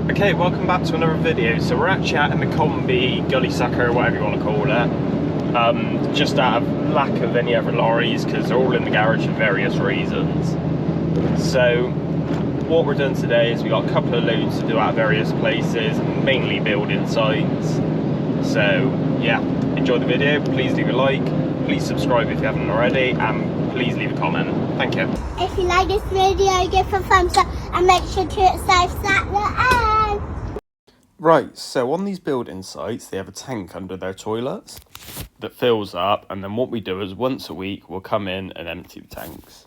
Okay, welcome back to another video. So we're actually out in the combi, gully sucker, whatever you want to call it. Just out of lack of any other lorries, because they're all in the garage for various reasons. So what we're doing today is we got a couple of loads to do at various places, mainly building sites. So yeah, enjoy the video. Please leave a like, please subscribe if you haven't already, and please leave a comment. Thank you. If you like this video, give a thumbs up and make sure to hit subscribe at the end. Right, so on these building sites, they have a tank under their toilets that fills up, and then what we do is once a week, we'll come in and empty the tanks.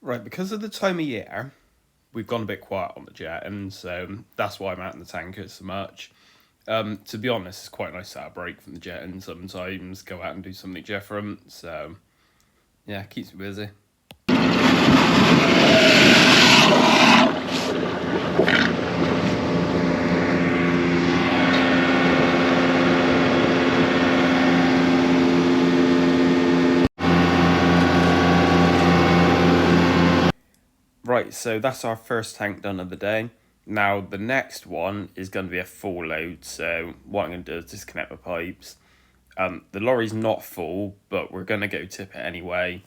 Right, because of the time of year, we've gone a bit quiet on the jet, and so that's why I'm out in the tankers so much. To be honest, it's quite nice to have a break from the jet and sometimes go out and do something different, so yeah, keeps me busy. Right, so that's our first tank done of the day. Now, the next one is going to be a full load, so what I'm going to do is disconnect the pipes. The lorry's not full, but we're going to go tip it anyway,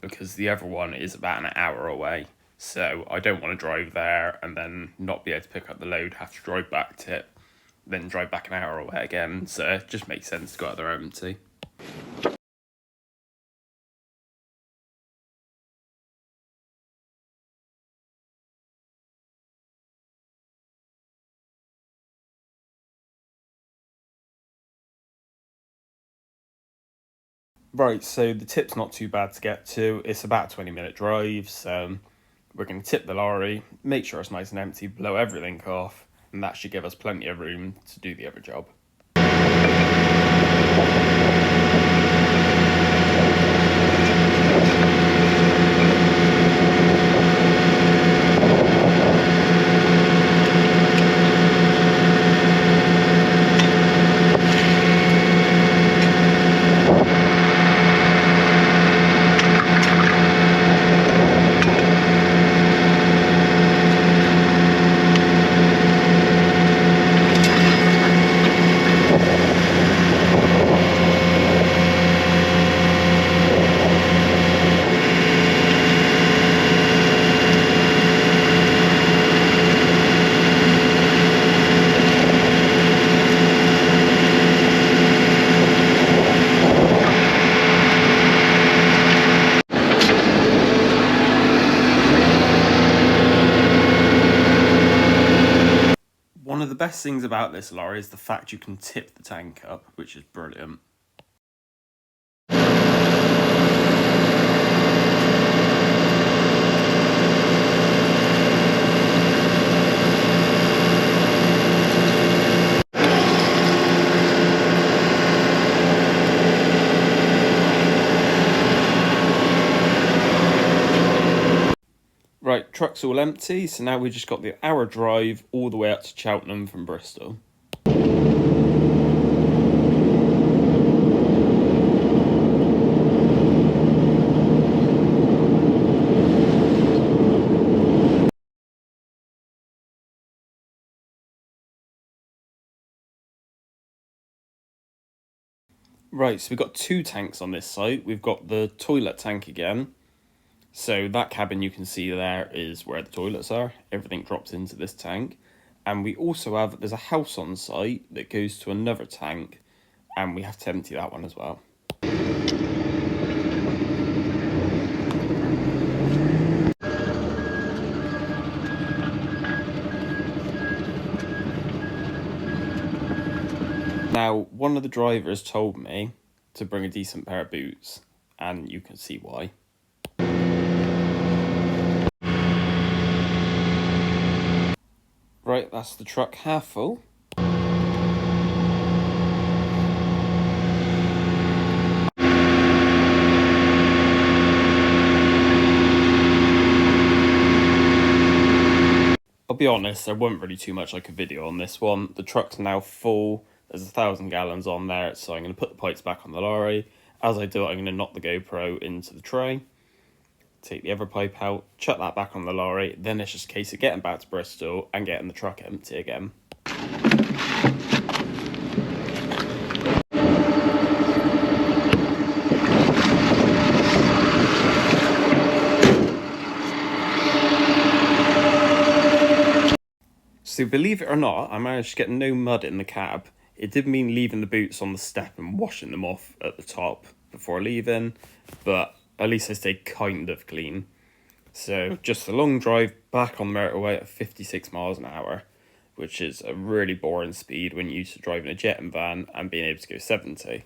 because the other one is about an hour away. So I don't want to drive there and then not be able to pick up the load, have to drive back tip, then drive back an hour away again. So it just makes sense to go out there empty. Right, so the tip's not too bad to get to. It's about a 20-minute drive, so we're going to tip the lorry, make sure it's nice and empty, blow everything off, and that should give us plenty of room to do the other job. One of the best things about this lorry is the fact you can tip the tank up, which is brilliant. Right, truck's all empty, so now we've just got the hour drive all the way up to Cheltenham from Bristol. Right, so we've got two tanks on this site. We've got the toilet tank again. So that cabin you can see there is where the toilets are. Everything drops into this tank. And we also have, there's a house on site that goes to another tank, and we have to empty that one as well. Now, one of the drivers told me to bring a decent pair of boots. and you can see why. Right, that's the truck half full. I'll be honest, there wasn't really too much I could video on this one. The truck's now full, there's 1,000 gallons on there, so I'm going to put the pipes back on the lorry. As I do it, I'm going to knock the GoPro into the tray, take the other pipe out, chuck that back on the lorry, then it's just a case of getting back to Bristol and getting the truck empty again. So believe it or not, I managed to get no mud in the cab. It did mean leaving the boots on the step and washing them off at the top before leaving, but at least I stayed kind of clean. So just a long drive back on the motorway at 56 miles an hour, which is a really boring speed when you're used to driving a jet and van and being able to go 70.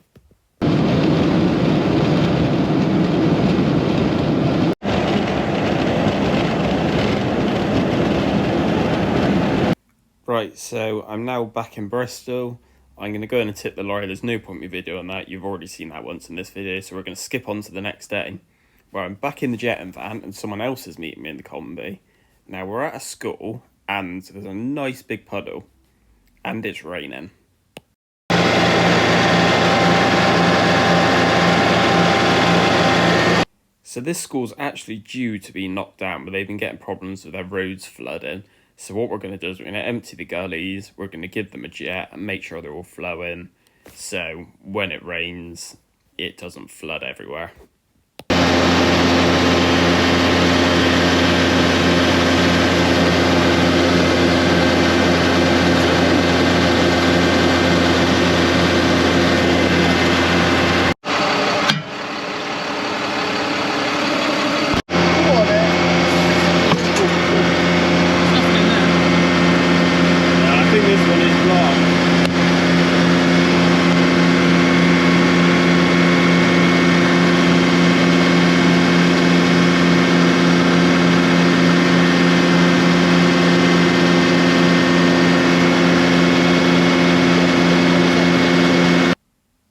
Right, so I'm now back in Bristol. I'm going to go in and tip the lorry. There's no point in me videoing that. You've already seen that once in this video, so we're going to skip on to the next day, where I'm back in the jet and van and someone else is meeting me in the combi. Now we're at a school and there's a nice big puddle and it's raining. So this school's actually due to be knocked down, but they've been getting problems with their roads flooding. So what we're going to do is we're going to empty the gullies, we're going to give them a jet and make sure they're all flowing, so when it rains, it doesn't flood everywhere.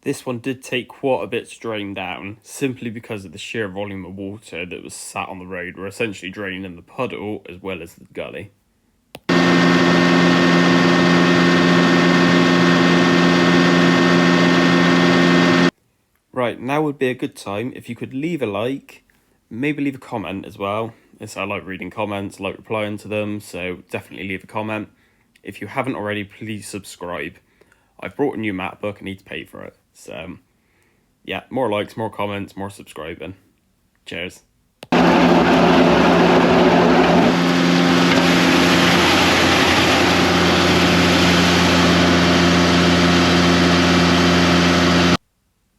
This one did take quite a bit to drain down, simply because of the sheer volume of water that was sat on the road were essentially draining the puddle as well as the gully. Right, now would be a good time if you could leave a like, maybe leave a comment as well. I like reading comments, I like replying to them, so definitely leave a comment. If you haven't already, please subscribe. I've brought a new MacBook, I need to pay for it. So, yeah, more likes, more comments, more subscribing. Cheers.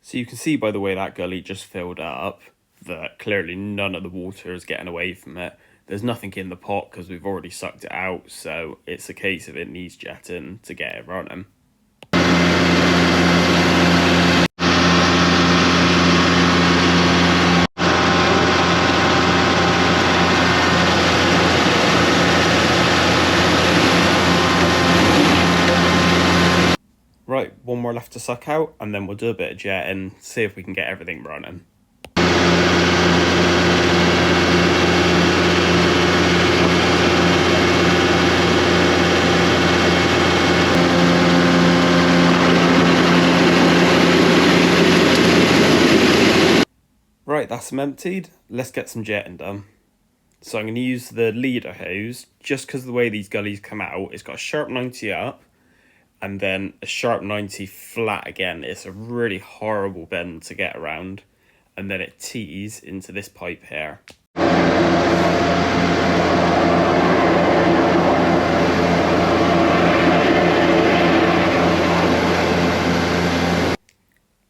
So you can see by the way that gully just filled up that clearly none of the water is getting away from it. There's nothing in the pot because we've already sucked it out, so it's a case of it needs jetting to get it running. Right, one more left to suck out, and then we'll do a bit of jetting, see if we can get everything running. Right, that's them emptied. Let's get some jetting done. So I'm going to use the leader hose, just because of the way these gullies come out. It's got a sharp 90 up, and then a sharp 90 flat again. It's a really horrible bend to get around, and then it tees into this pipe here.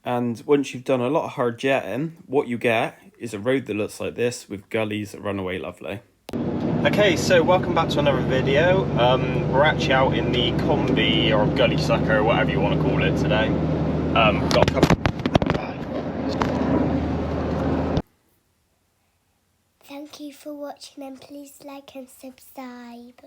And once you've done a lot of hard jetting, what you get is a road that looks like this with gullies that run away lovely. Okay, so welcome back to another video. We're actually out in the combi or gully sucker, whatever you want to call it today. Got a couple. Thank you for watching and please like and subscribe.